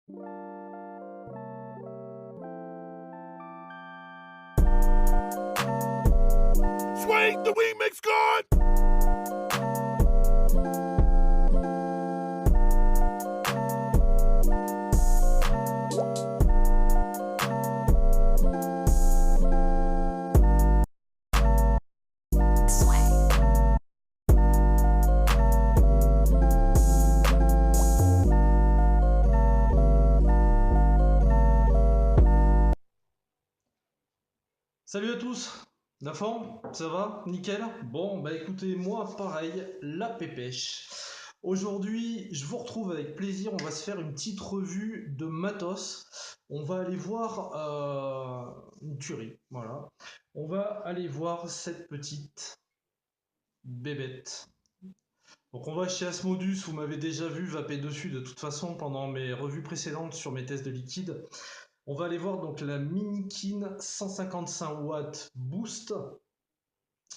Swing the remix god! Salut à tous, la forme, ça va? Nickel? Bon, bah écoutez, moi pareil, la pépèche. Aujourd'hui, je vous retrouve avec plaisir, on va se faire une petite revue de matos. On va aller voir une tuerie, voilà. On va aller voir cette petite bébête. Donc on va chez Asmodus, vous m'avez déjà vu vaper dessus de toute façon pendant mes revues précédentes sur mes tests de liquide. On va aller voir donc la Minikin 155 watts Boost,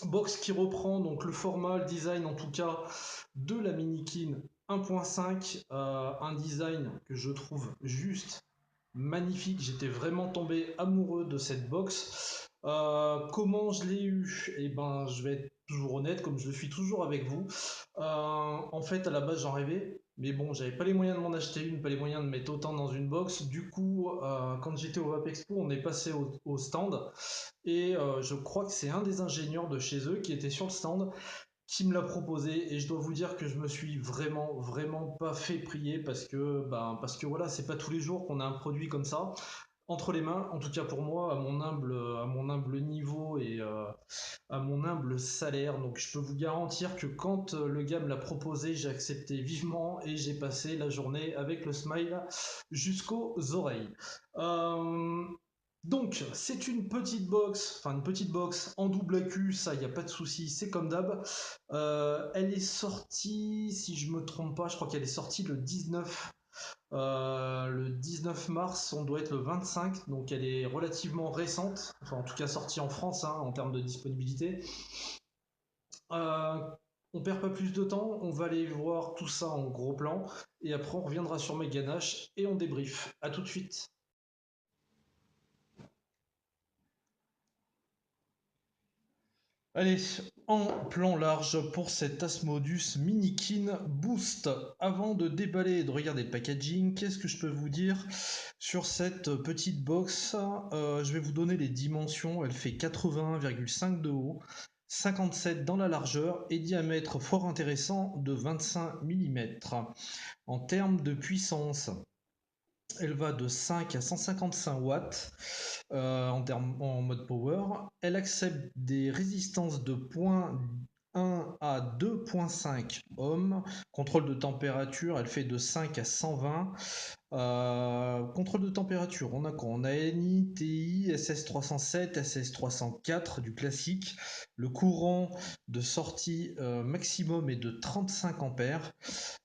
box qui reprend donc le format, le design en tout cas de la Minikin 1.5, un design que je trouve juste magnifique. J'étais vraiment tombé amoureux de cette box. Comment je l'ai eu? Eh ben, je vais être toujours honnête, comme je le suis toujours avec vous. En fait, à la base, j'en rêvais, mais bon, j'avais pas les moyens de m'en acheter une, pas les moyens de mettre autant dans une box. Du coup, quand j'étais au Vapexpo, on est passé au stand, et je crois que c'est un des ingénieurs de chez eux qui était sur le stand qui me l'a proposé, et je dois vous dire que je me suis vraiment pas fait prier parce que voilà, c'est pas tous les jours qu'on a un produit comme ça entre les mains, en tout cas pour moi, à mon humble niveau et à mon humble salaire. Donc je peux vous garantir que quand le gars me l'a proposé, j'ai accepté vivement et j'ai passé la journée avec le smile jusqu'aux oreilles. Euh, donc, c'est une petite box en double AQ, ça, il n'y a pas de souci, c'est comme d'hab. Elle est sortie, si je me trompe pas, je crois qu'elle est sortie le 19 mars, on doit être le 25, donc elle est relativement récente, enfin en tout cas sortie en France hein, en termes de disponibilité. Euh, on perd pas plus de temps, on va aller voir tout ça en gros plan, et après on reviendra sur mes ganaches et on débrief. A tout de suite. Allez, en plan large pour cet Asmodus Minikin Boost. Avant de déballer et de regarder le packaging, qu'est-ce que je peux vous dire sur cette petite box? Je vais vous donner les dimensions. Elle fait 81,5 de haut, 57 dans la largeur et diamètre fort intéressant de 25 mm. En termes de puissance, elle va de 5 à 155 watts en mode power. Elle accepte des résistances de 0.1 à 2.5 ohms. Contrôle de température, elle fait de 5 à 120. Contrôle de température, on a quoi? On a NI, TI, SS307, SS304 du classique. Le courant de sortie maximum est de 35 ampères.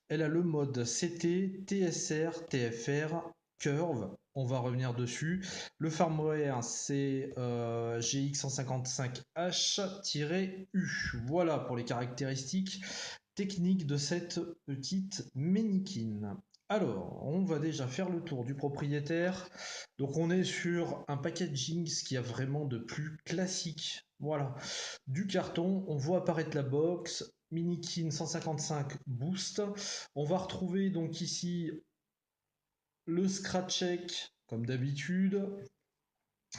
Elle a le mode CT, TSR, TFR, Curve, on va revenir dessus. Le firmware c'est GX155H-U. Voilà pour les caractéristiques techniques de cette petite Minikin. Alors, on va déjà faire le tour du propriétaire. Donc on est sur un packaging, ce qu'il y a vraiment de plus classique. Voilà, du carton, on voit apparaître la box, Minikin 155 Boost. On va retrouver donc ici le scratch check comme d'habitude.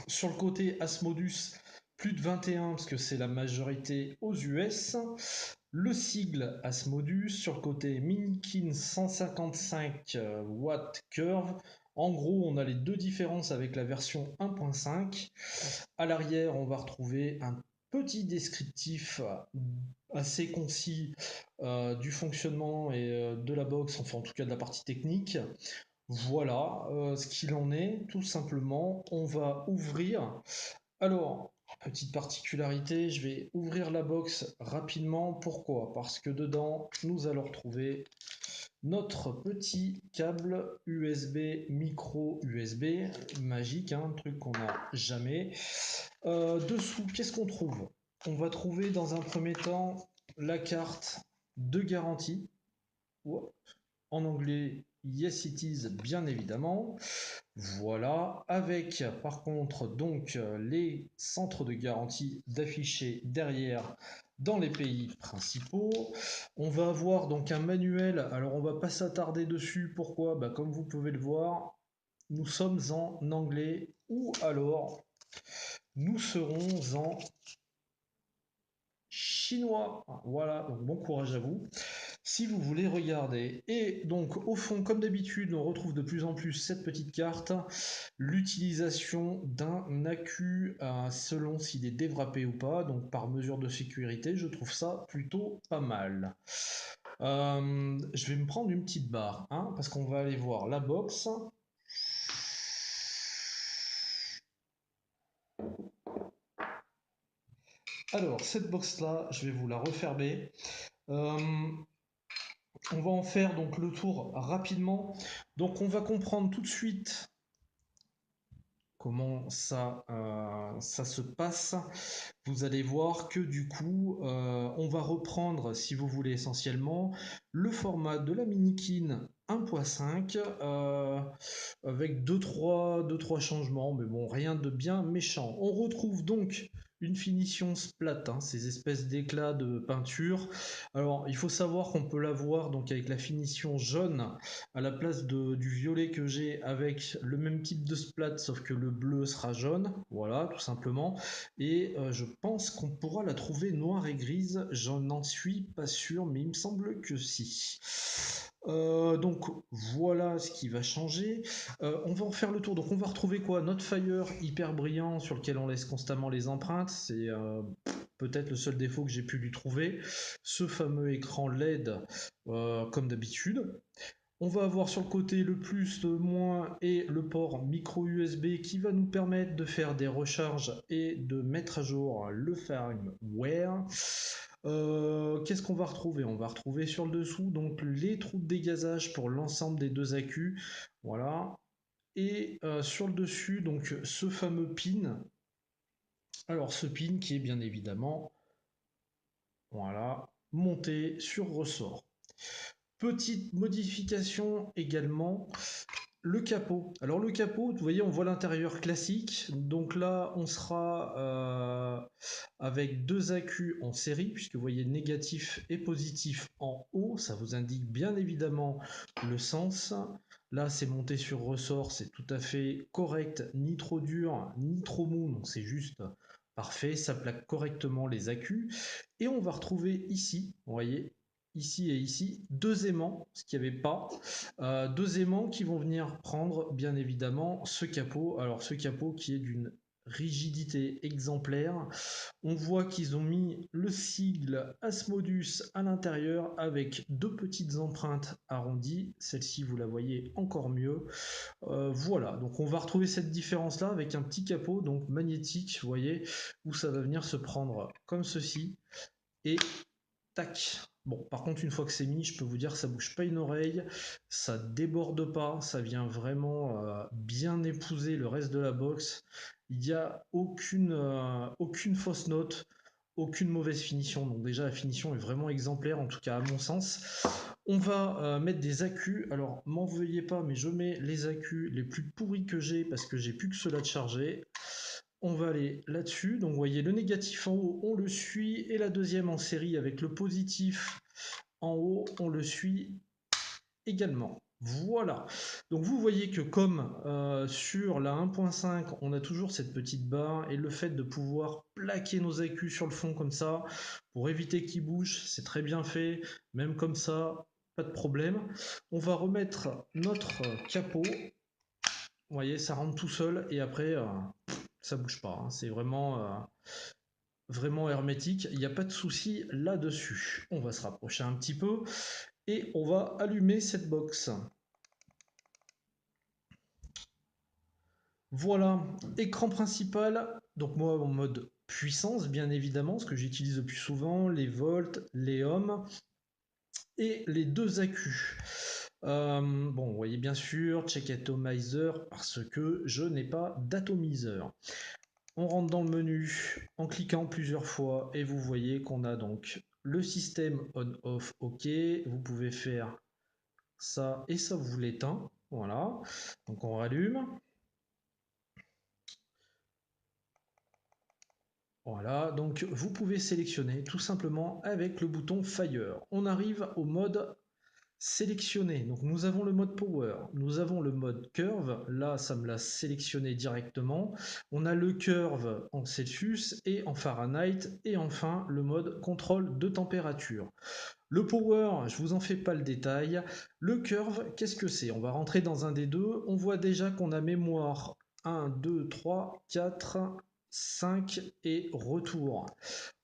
Sur le côté Asmodus, plus de 21 parce que c'est la majorité aux US. Le sigle Asmodus. Sur le côté Minikin 155 Watt Curve. En gros, on a les deux différences avec la version 1.5. À l'arrière, on va retrouver un petit descriptif assez concis du fonctionnement et de la box, enfin en tout cas de la partie technique. Voilà ce qu'il en est, tout simplement. On va ouvrir. Alors, petite particularité, je vais ouvrir la box rapidement. Pourquoi? Parce que dedans, nous allons retrouver notre petit câble USB, micro USB, magique, hein, un truc qu'on n'a jamais. Dessous, qu'est-ce qu'on trouve? On va trouver dans un premier temps la carte de garantie. En anglais, Yes it is, bien évidemment. Voilà, avec par contre donc les centres de garantie d'afficher derrière dans les pays principaux. On va avoir donc un manuel, alors on va pas s'attarder dessus, pourquoi? Bah, comme vous pouvez le voir, nous sommes en anglais ou alors nous serons en chinois. Voilà, donc bon courage à vous si vous voulez regarder. Et donc au fond, comme d'habitude, on retrouve de plus en plus cette petite carte, l'utilisation d'un accu selon s'il est déwrappé ou pas, donc par mesure de sécurité, je trouve ça plutôt pas mal. Je vais me prendre une petite barre, hein, parce qu'on va aller voir la box. Alors, cette box-là, je vais vous la refermer. Euh, on va en faire donc le tour rapidement. Donc, on va comprendre tout de suite comment ça se passe. Vous allez voir que du coup, on va reprendre, si vous voulez essentiellement, le format de la Minikin 1.5 avec deux trois changements, mais bon, rien de bien méchant. On retrouve donc une finition splat, hein, ces espèces d'éclats de peinture. Alors, il faut savoir qu'on peut l'avoir donc avec la finition jaune à la place du violet que j'ai avec le même type de splat, sauf que le bleu sera jaune, voilà, tout simplement. Et je pense qu'on pourra la trouver noire et grise, j'en suis pas sûr, mais il me semble que si. Donc voilà ce qui va changer. On va en faire le tour. Donc on va retrouver quoi? Notre Fire hyper brillant sur lequel on laisse constamment les empreintes. C'est peut-être le seul défaut que j'ai pu lui trouver. Ce fameux écran LED comme d'habitude. On va avoir sur le côté le plus, le moins et le port micro USB qui va nous permettre de faire des recharges et de mettre à jour le firmware. Qu'est-ce qu'on va retrouver? On va retrouver sur le dessous donc les trous de dégazage pour l'ensemble des deux accus. Voilà. Et sur le dessus, donc ce fameux pin. Alors ce pin qui est bien évidemment, voilà, monté sur ressort. Petite modification également, le capot. Alors le capot, vous voyez, on voit l'intérieur classique. Donc là, on sera avec deux accus en série, puisque vous voyez négatif et positif en haut. Ça vous indique bien évidemment le sens. Là, c'est monté sur ressort, c'est tout à fait correct, ni trop dur, ni trop mou. Donc c'est juste parfait, ça plaque correctement les accus. Et on va retrouver ici, vous voyez, ici et ici, deux aimants, ce qu'il n'y avait pas. Deux aimants qui vont venir prendre, bien évidemment, ce capot. Alors, ce capot qui est d'une rigidité exemplaire. On voit qu'ils ont mis le sigle Asmodus à l'intérieur avec deux petites empreintes arrondies. Celle-ci, vous la voyez encore mieux. Voilà, donc on va retrouver cette différence-là avec un petit capot, donc magnétique, vous voyez, où ça va venir se prendre comme ceci. Et tac. Bon, par contre, une fois que c'est mis, je peux vous dire que ça bouge pas une oreille, ça déborde pas, ça vient vraiment bien épouser le reste de la box. Il n'y a aucune fausse note, aucune mauvaise finition. Donc déjà, la finition est vraiment exemplaire, en tout cas à mon sens. On va mettre des accus. Alors, m'en veuillez pas, mais je mets les accus les plus pourris que j'ai parce que j'ai plus que cela de charger. On va aller là-dessus. Donc vous voyez le négatif en haut, on le suit. Et la deuxième en série avec le positif en haut, on le suit également. Voilà. Donc vous voyez que comme sur la 1.5, on a toujours cette petite barre et le fait de pouvoir plaquer nos accus sur le fond comme ça pour éviter qu'ils bougent, c'est très bien fait. Même comme ça, pas de problème. On va remettre notre capot. Vous voyez, ça rentre tout seul et après, ça bouge pas. Hein. C'est vraiment hermétique. Il n'y a pas de souci là-dessus. On va se rapprocher un petit peu et on va allumer cette box. Voilà, écran principal. Donc moi en mode puissance, bien évidemment, ce que j'utilise le plus souvent, les volts, les ohms et les deux accus. Bon, vous voyez bien sûr, check atomizer parce que je n'ai pas d'atomiseur. On rentre dans le menu en cliquant plusieurs fois et vous voyez qu'on a donc le système on-off OK. Vous pouvez faire ça et ça vous l'éteint. Voilà, donc on rallume. Voilà, donc vous pouvez sélectionner tout simplement avec le bouton Fire. On arrive au mode sélectionné. Donc nous avons le mode Power, nous avons le mode Curve. Là, ça me l'a sélectionné directement. On a le Curve en Celsius et en Fahrenheit. Et enfin, le mode contrôle de température. Le Power, je vous en fais pas le détail. Le Curve, qu'est-ce que c'est? On va rentrer dans un des deux. On voit déjà qu'on a mémoire 1, 2, 3, 4, 5 et retour.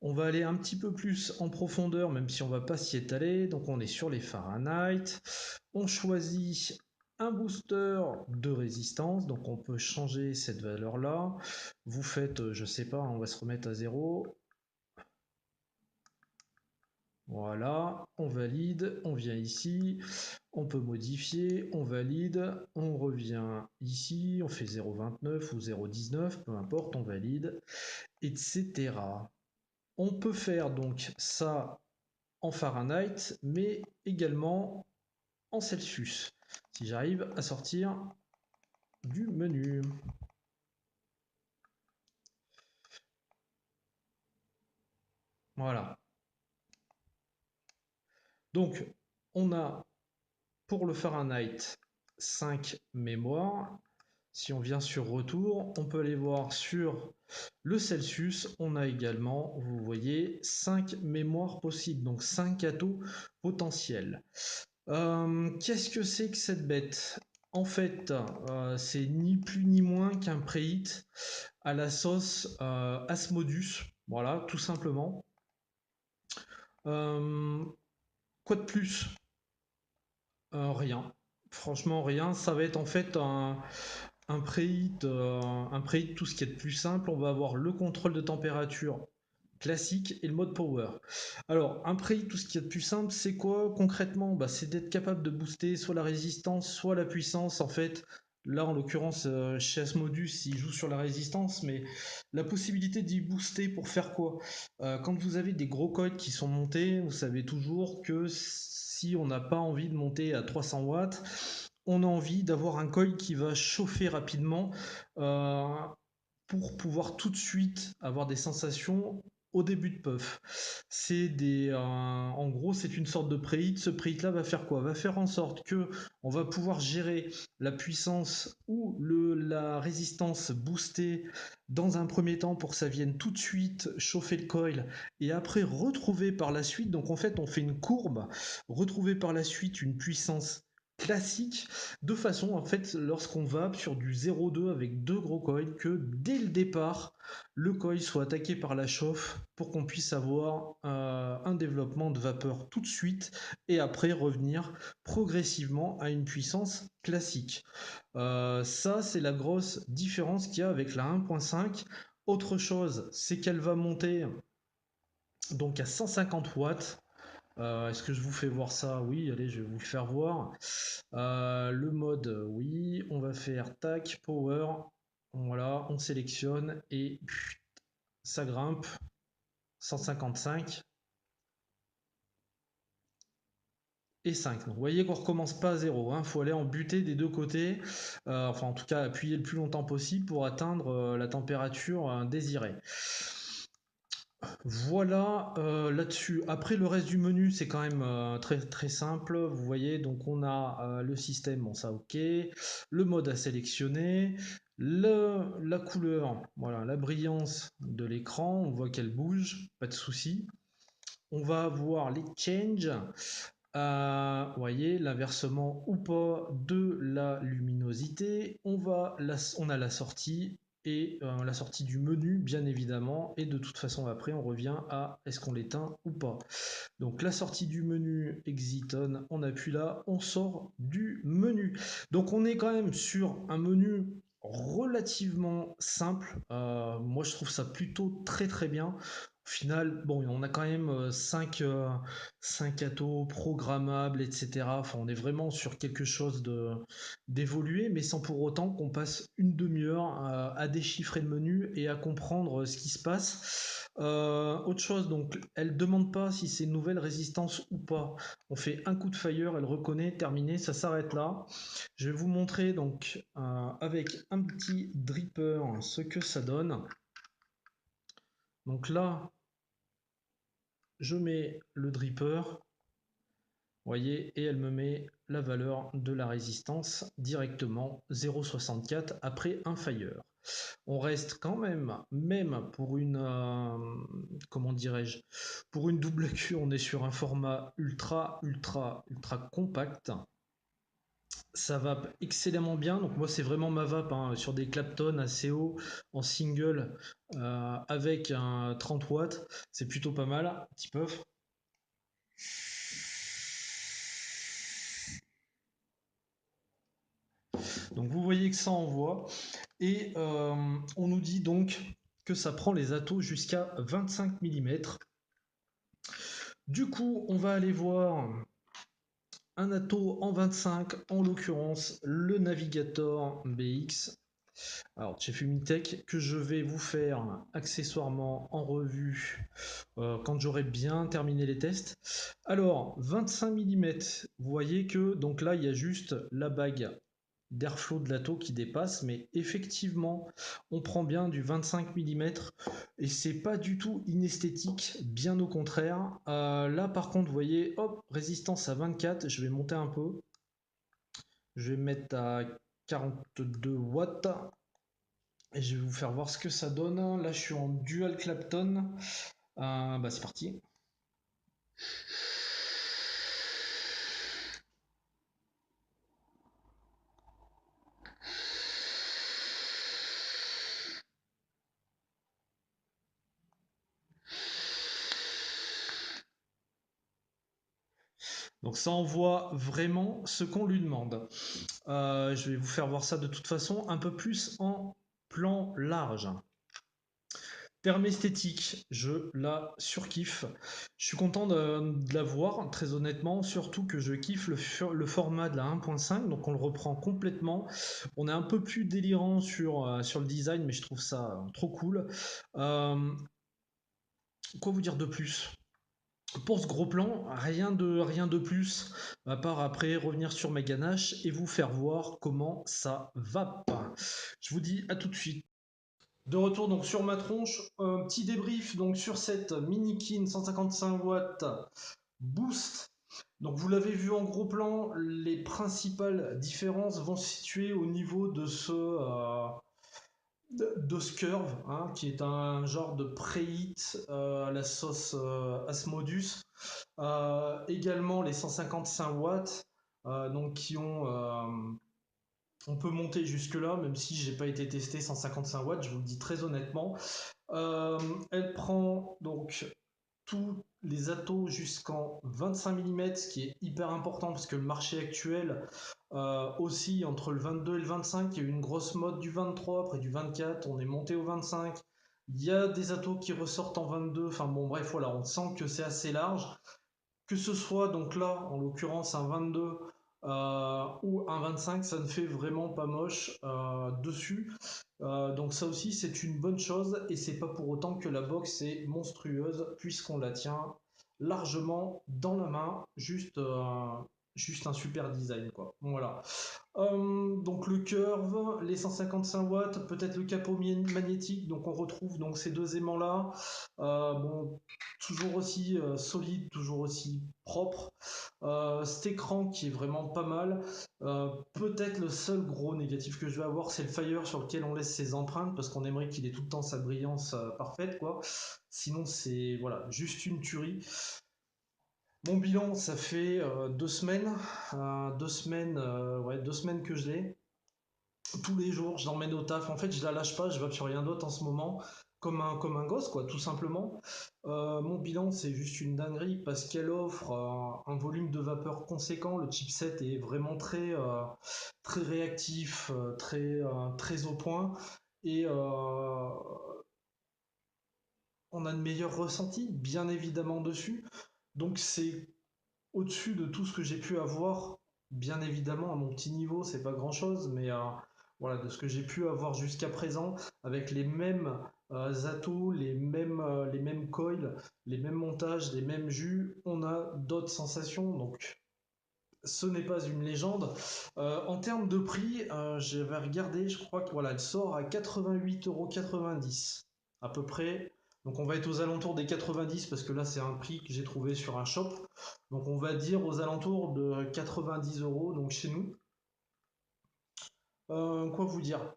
On va aller un petit peu plus en profondeur, même si on va pas s'y étaler. Donc on est sur les Fahrenheit. On choisit un booster de résistance. Donc on peut changer cette valeur-là. Vous faites, je sais pas, on va se remettre à 0. Voilà, on valide, on vient ici, on peut modifier, on valide, on revient ici, on fait 0,29 ou 0,19, peu importe, on valide, etc. On peut faire donc ça en Fahrenheit, mais également en Celsius, si j'arrive à sortir du menu. Voilà. Donc, on a pour le Fahrenheit 5 mémoires. Si on vient sur retour, on peut aller voir sur le Celsius. On a également, vous voyez, 5 mémoires possibles, donc 5 atos potentiels. Qu'est-ce que c'est que cette bête? En fait, c'est ni plus ni moins qu'un preheat à la sauce Asmodus. Voilà, tout simplement. Euh, quoi de plus? Rien. Franchement, rien. Ça va être en fait un preheat, tout ce qui est de plus simple. On va avoir le contrôle de température classique et le mode power. Alors, un preheat, tout ce qui est de plus simple, c'est quoi concrètement? Bah, c'est d'être capable de booster soit la résistance, soit la puissance. En fait, là, en l'occurrence, chez Asmodus, il joue sur la résistance, mais la possibilité d'y booster pour faire quoi? Quand vous avez des gros coils qui sont montés, vous savez toujours que si on n'a pas envie de monter à 300 watts, on a envie d'avoir un coil qui va chauffer rapidement euh, pour pouvoir tout de suite avoir des sensations au début de puff. En gros, c'est une sorte de preheat. Ce preheat là va faire quoi? Va faire en sorte que on va pouvoir gérer la puissance ou la résistance boostée dans un premier temps pour que ça vienne tout de suite chauffer le coil et après retrouver par la suite. Donc en fait, on fait une courbe, retrouver par la suite une puissance classique de façon en fait lorsqu'on va sur du 0,2 avec deux gros coils que dès le départ le coil soit attaqué par la chauffe pour qu'on puisse avoir un développement de vapeur tout de suite et après revenir progressivement à une puissance classique. Ça c'est la grosse différence qu'il y a avec la 1.5. Autre chose, c'est qu'elle va monter donc à 150 watts. Est-ce que je vous fais voir ça? Oui, allez, je vais vous le faire voir. Le mode, oui, on va faire tac, power. Voilà, on sélectionne et ça grimpe. 155 et 5. Donc vous voyez qu'on recommence pas à zéro. Il faut aller en butée des deux côtés. Enfin, en tout cas, appuyer le plus longtemps possible pour atteindre la température désirée. Voilà là-dessus. Après le reste du menu, c'est quand même très très simple. Vous voyez, donc on a le système, bon ça ok, le mode à sélectionner, la couleur, voilà, la brillance de l'écran, on voit qu'elle bouge, pas de souci. On va avoir les changes, vous voyez, l'inversement ou pas de la luminosité. On a la sortie et la sortie du menu, bien évidemment. Et de toute façon, après, on revient à est-ce qu'on l'éteint ou pas. Donc la sortie du menu, exit on appuie là, on sort du menu. Donc on est quand même sur un menu relativement simple. Moi, je trouve ça plutôt très très bien. Au final, bon, on a quand même 5 atos programmables, etc. Enfin, on est vraiment sur quelque chose d'évolué, mais sans pour autant qu'on passe une demi-heure à déchiffrer le menu et à comprendre ce qui se passe. Autre chose, donc, elle demande pas si c'est une nouvelle résistance ou pas. On fait un coup de fire, elle reconnaît, terminé, ça s'arrête là. Je vais vous montrer donc avec un petit dripper ce que ça donne. Donc là, je mets le dripper, voyez, et elle me met la valeur de la résistance directement 0,64 après un fire. On reste quand même pour une, comment dirais-je, pour une double Q, on est sur un format ultra compact. Ça vape excellemment bien, donc moi c'est vraiment ma vape hein, sur des Clapton assez haut en single avec un 30 watts, c'est plutôt pas mal, petit puff. Donc vous voyez que ça envoie. Et on nous dit donc que ça prend les atos jusqu'à 25 mm. Du coup, on va aller voir un ato en 25, en l'occurrence le Navigator BX. Alors, chez Fumitech, que je vais vous faire accessoirement en revue quand j'aurai bien terminé les tests. Alors, 25 mm, vous voyez que donc là, il y a juste la bague d'airflow de l'atto qui dépasse, mais effectivement, on prend bien du 25 mm et c'est pas du tout inesthétique, bien au contraire. Là, par contre, vous voyez, hop, résistance à 24, je vais monter un peu. Je vais mettre à 42 watts et je vais vous faire voir ce que ça donne. Là, je suis en dual Clapton. Bah, c'est parti. Donc ça envoie vraiment ce qu'on lui demande. Je vais vous faire voir ça de toute façon un peu plus en plan large. Terme esthétique, je la surkiffe. Je suis content de la voir, très honnêtement, surtout que je kiffe le format de la 1.5, donc on le reprend complètement. On est un peu plus délirant sur le design, mais je trouve ça trop cool. Quoi vous dire de plus? Pour ce gros plan, rien de plus, à part après revenir sur ma ganache et vous faire voir comment ça va pas. Je vous dis à tout de suite. De retour donc sur ma tronche, un petit débrief donc sur cette Minikin 155 watts Boost. Donc vous l'avez vu en gros plan, les principales différences vont se situer au niveau de ce curve, hein, qui est un genre de preheat à la sauce Asmodus. Également les 155 watts, donc qui ont on peut monter jusque là, même si j'ai pas été testé 155 watts, je vous le dis très honnêtement. Elle prend donc tous les atos jusqu'en 25 mm, ce qui est hyper important parce que le marché actuel aussi entre le 22 et le 25, il y a eu une grosse mode du 23, après du 24, on est monté au 25. Il y a des atos qui ressortent en 22, enfin bon bref voilà, on sent que c'est assez large. Que ce soit donc là, en l'occurrence un 22 ou un 25, ça ne fait vraiment pas moche dessus. Donc ça aussi c'est une bonne chose et c'est pas pour autant que la box est monstrueuse puisqu'on la tient largement dans la main, juste un super design quoi. Voilà. Donc le curve, les 155 watts, peut-être le capot magnétique, donc on retrouve donc ces deux aimants là. Bon, toujours aussi solide, toujours aussi propre. Cet écran qui est vraiment pas mal. Peut-être le seul gros négatif que je vais avoir, c'est le Fire sur lequel on laisse ses empreintes parce qu'on aimerait qu'il ait tout le temps sa brillance parfaite, quoi. Sinon, c'est voilà, juste une tuerie. Mon bilan, ça fait 2 semaines, 2 semaines, ouais, 2 semaines que je l'ai. Tous les jours, je l'emmène au taf. En fait, je la lâche pas, je vais sur rien d'autre en ce moment, comme un gosse, quoi, tout simplement. Mon bilan, c'est juste une dinguerie parce qu'elle offre un volume de vapeur conséquent. Le chipset est vraiment très réactif, très au point. Et on a de meilleurs ressentis, bien évidemment, dessus. Donc c'est au-dessus de tout ce que j'ai pu avoir, bien évidemment, à mon petit niveau, c'est pas grand-chose, mais voilà, de ce que j'ai pu avoir jusqu'à présent, avec les mêmes atos, les mêmes coils, les mêmes montages, les mêmes jus, on a d'autres sensations, donc ce n'est pas une légende. En termes de prix, j'avais regardé, je crois que voilà, elle sort à 88,90 € à peu près. Donc on va être aux alentours des 90 parce que là c'est un prix que j'ai trouvé sur un shop. Donc on va dire aux alentours de 90 € donc chez nous. Quoi vous dire?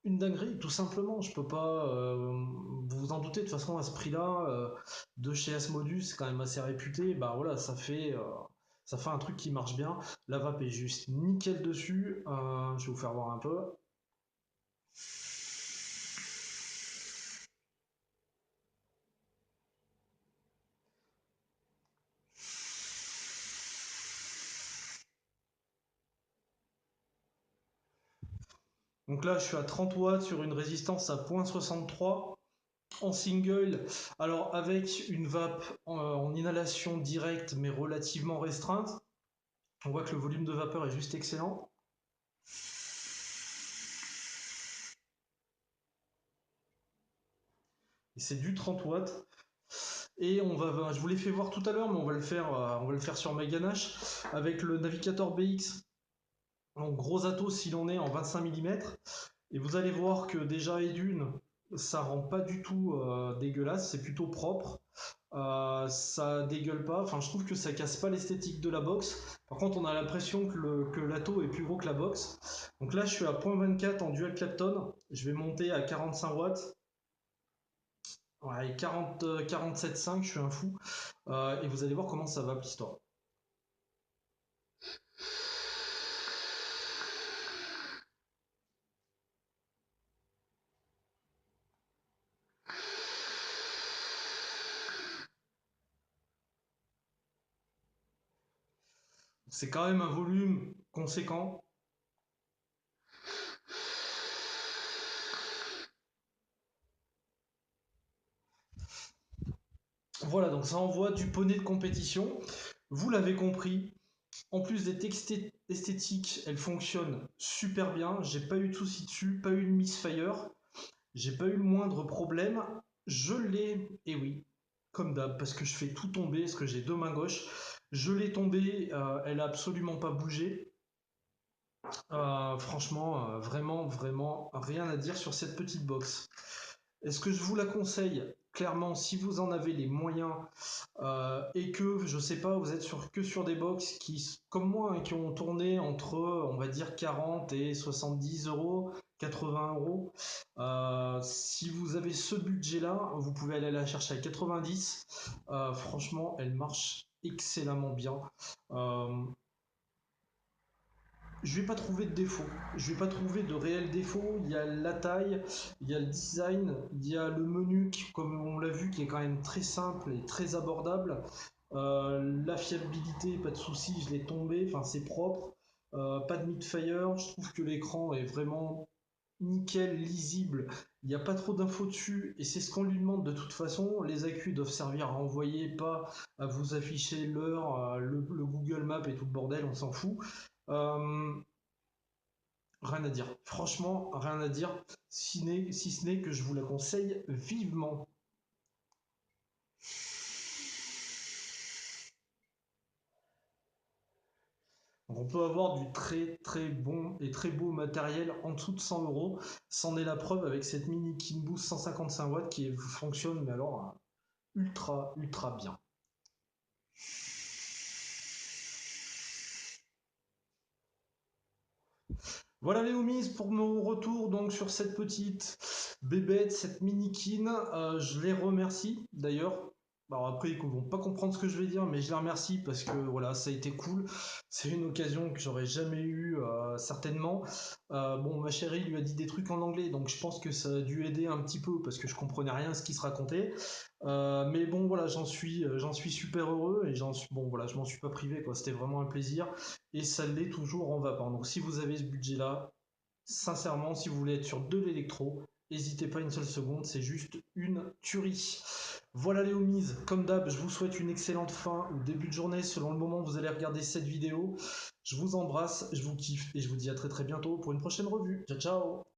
Une dinguerie, tout simplement. Je peux pas vous vous en doutez. De toute façon, à ce prix-là, de chez Asmodus, c'est quand même assez réputé. Bah voilà, ça fait un truc qui marche bien. La vape est juste nickel dessus. Je vais vous faire voir un peu. Donc là, je suis à 30 watts sur une résistance à 0,63 en single. Alors avec une vape en inhalation directe, mais relativement restreinte. On voit que le volume de vapeur est juste excellent. Et c'est du 30 watts. Et je vous l'ai fait voir tout à l'heure, mais on va le faire sur Meganache avec le Navigator BX en gros atos s'il en est en 25 mm. Et vous allez voir que déjà et d'une, ça rend pas du tout dégueulasse, c'est plutôt propre. Ça dégueule pas, enfin je trouve que ça casse pas l'esthétique de la box. Par contre, on a l'impression que l'Ato est plus gros que la box. Donc là, je suis à 0,24 en dual Clapton. Je vais monter à 45 watts. Ouais, 40, 47,5, je suis un fou. Et vous allez voir comment ça va l'histoire. C'est quand même un volume conséquent. Voilà, donc ça envoie du poney de compétition. Vous l'avez compris. En plus d'être esthétique, elle fonctionne super bien. J'ai pas eu de soucis dessus, pas eu de misfire. J'ai pas eu le moindre problème. Je l'ai, et oui, comme d'hab, parce que je fais tout tomber, parce que j'ai deux mains gauches. Je l'ai tombée, elle a absolument pas bougé. Franchement, vraiment, vraiment, rien à dire sur cette petite box. Est-ce que je vous la conseille? Clairement, si vous en avez les moyens et que, je sais pas, vous êtes que sur des box qui, comme moi, hein, qui ont tourné entre, on va dire, 40 et 70 €, 80 €. Si vous avez ce budget-là, vous pouvez aller la chercher à 90. Franchement, elle marche excellemment bien. Euh, je vais pas trouver de défaut. Je vais pas trouver de réel défaut. Il y a la taille, il y a le design, il y a le menu, comme on l'a vu, qui est quand même très simple et très abordable. La fiabilité, pas de souci, je l'ai tombé, enfin c'est propre. Pas de mid-fire, je trouve que l'écran est vraiment nickel, lisible. Il n'y a pas trop d'infos dessus et c'est ce qu'on lui demande de toute façon. Les accus doivent servir à envoyer, pas à vous afficher l'heure, le Google Maps et tout le bordel, on s'en fout. Euh, Rien à dire. Franchement, rien à dire. Si ce n'est que je vous la conseille vivement. Donc on peut avoir du très très bon et très beau matériel en dessous de 100 €. C'en est la preuve avec cette mini Kinboost 155 watts qui fonctionne, mais alors ultra ultra bien. Voilà les homies pour mon retour donc sur cette petite bébête, cette mini kin. Je les remercie d'ailleurs. Alors après ils ne vont pas comprendre ce que je vais dire, mais je les remercie parce que voilà ça a été cool. C'est une occasion que j'aurais jamais eu certainement. Bon ma chérie lui a dit des trucs en anglais, donc je pense que ça a dû aider un petit peu parce que je comprenais rien à ce qui se racontait. Mais bon voilà j'en suis super heureux et bon voilà je m'en suis pas privé quoi. C'était vraiment un plaisir et ça l'est toujours en vapeur. Donc si vous avez ce budget-là, sincèrement, si vous voulez être sur de l'électro, N'hésitez pas une seule seconde, c'est juste une tuerie. Voilà les homies, comme d'hab, je vous souhaite une excellente fin ou début de journée selon le moment où vous allez regarder cette vidéo. Je vous embrasse, je vous kiffe et je vous dis à très très bientôt pour une prochaine revue. Ciao ciao.